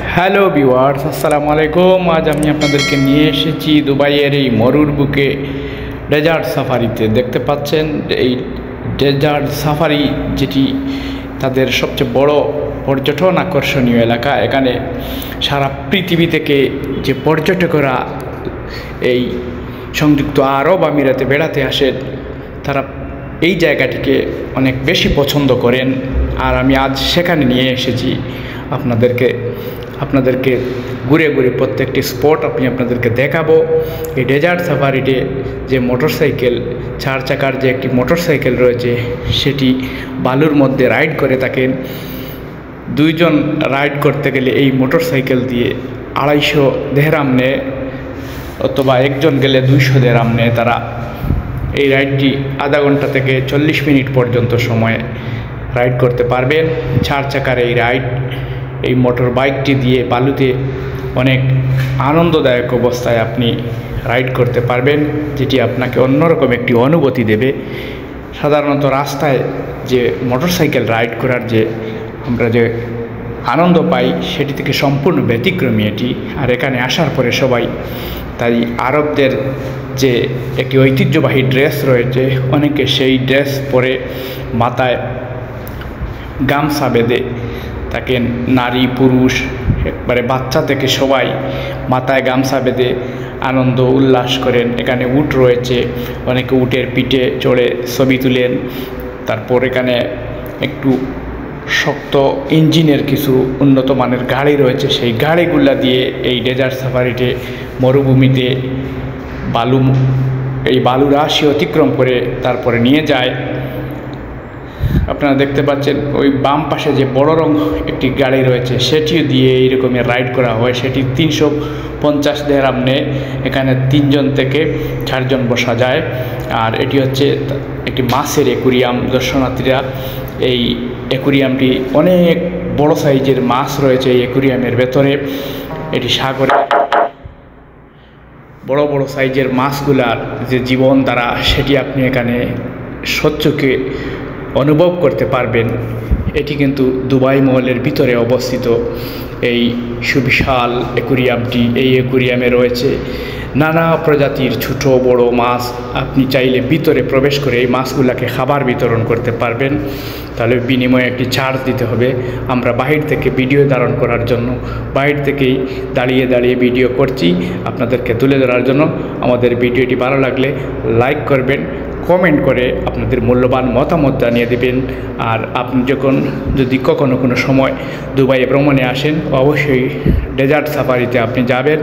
Hello viewers, আসসালামু আলাইকুম। আজ আমি আপনাদেরকে নিয়ে এসেছি দুবাইয়ের এই মরুর বুকে ডেজার্ট সাফারিতে। দেখতে পাচ্ছেন এই ডেজার্ট সাফারি, যেটি তাদের সবচেয়ে বড় পর্যটন আকর্ষণীয় এলাকা। এখানে সারা পৃথিবী থেকে যে পর্যটকরা এই সংযুক্ত আরব আমিরাতে বেড়াতে আসেন, তারা এই জায়গাটিকে অনেক বেশি পছন্দ করেন। আর আমি আজ সেখানে নিয়ে এসেছি আপনাদেরকে ঘুরে ঘুরে প্রত্যেকটি স্পট আপনাদেরকে দেখাবো। এই ডেজার্ট সাফারিতে যে মোটরসাইকেল, 4 চাকার যে একটি মোটরসাইকেল রয়েছে, সেটি বালুর মধ্যে রাইড করে থাকেন। 2 জন রাইড করতে গেলে এই মোটরসাইকেল দিয়ে 250 দেহরাম নেয়, অথবা একজন গেলে 200 দেহরাম নেয় তারা। এই রাইডটি আধা ঘন্টা থেকে 40 মিনিট পর্যন্ত সময় রাইড করতে পারবেন। 4 চাকার এই রাইড, এই মোটর বাইকটি দিয়ে বালুতে অনেক আনন্দদায়ক অবস্থায় আপনি রাইড করতে পারবেন, যেটি আপনাকে অন্যরকম একটি অনুভূতি দেবে। সাধারণত রাস্তায় যে মোটরসাইকেল রাইড করার যে আমরা যে আনন্দ পাই, সেটি থেকে সম্পূর্ণ ব্যতিক্রমী এটি। আর এখানে আসার পরে সবাই তাই আরবদের যে একটি ঐতিহ্যবাহী ড্রেস রয়েছে, অনেকে সেই ড্রেস পরে মাথায় গামছা বেঁধে থাকেন। নারী পুরুষ একবারে বাচ্চা থেকে সবাই মাথায় গামছা বেঁধে আনন্দ উল্লাস করেন। এখানে উট রয়েছে, অনেকে উটের পিঠে চড়ে ছবি তুলেন। তারপর এখানে একটু শক্ত ইঞ্জিনের কিছু উন্নত মানের গাড়ি রয়েছে, সেই গাড়িগুলা দিয়ে এই ডেজার্ট সাফারিতে মরুভূমিতে এই বালু রাশি অতিক্রম করে তারপরে নিয়ে যায়। আপনারা দেখতে পাচ্ছেন ওই বাম পাশে যে বড় রং একটি গাড়ি রয়েছে, সেটিও দিয়ে এইরকমের রাইড করা হয়। সেটি 350 দেহরাম নেয়। এখানে 3 জন থেকে 4 জন বসা যায়। আর এটি হচ্ছে একটি মাছের অ্যাকুরিয়াম। দর্শনার্থীরা এই অ্যাকুরিয়ামটি, অনেক বড় সাইজের মাছ রয়েছে এই অ্যাকুরিয়ামের ভেতরে। এটি সাগরে বড় বড় সাইজের মাছগুলার যে জীবনধারা, সেটি আপনি এখানে স্বচক্ষে অনুভব করতে পারবেন। এটি কিন্তু দুবাই মহলের ভিতরে অবস্থিত এই সুবিশাল অ্যাকুরিয়ামটি। এই অ্যাকুরিয়ামে রয়েছে নানা প্রজাতির ছোট বড় মাছ। আপনি চাইলে ভিতরে প্রবেশ করে এই মাছগুলোকে খাবার বিতরণ করতে পারবেন, তাহলে বিনিময়ে একটি চার্জ দিতে হবে। আমরা বাহির থেকে ভিডিও ধারণ করার জন্য বাহির থেকেই দাঁড়িয়ে দাঁড়িয়ে ভিডিও করছি আপনাদেরকে তুলে ধরার জন্য। আমাদের ভিডিওটি ভালো লাগলে লাইক করবেন, কমেন্ট করে আপনাদের মূল্যবান মতামত জানিয়ে দেবেন। আর আপনি যদি কখনো কোনো সময় দুবাইয়ে ভ্রমণে আসেন, অবশ্যই ডেজার্ট সাফারিতে আপনি যাবেন।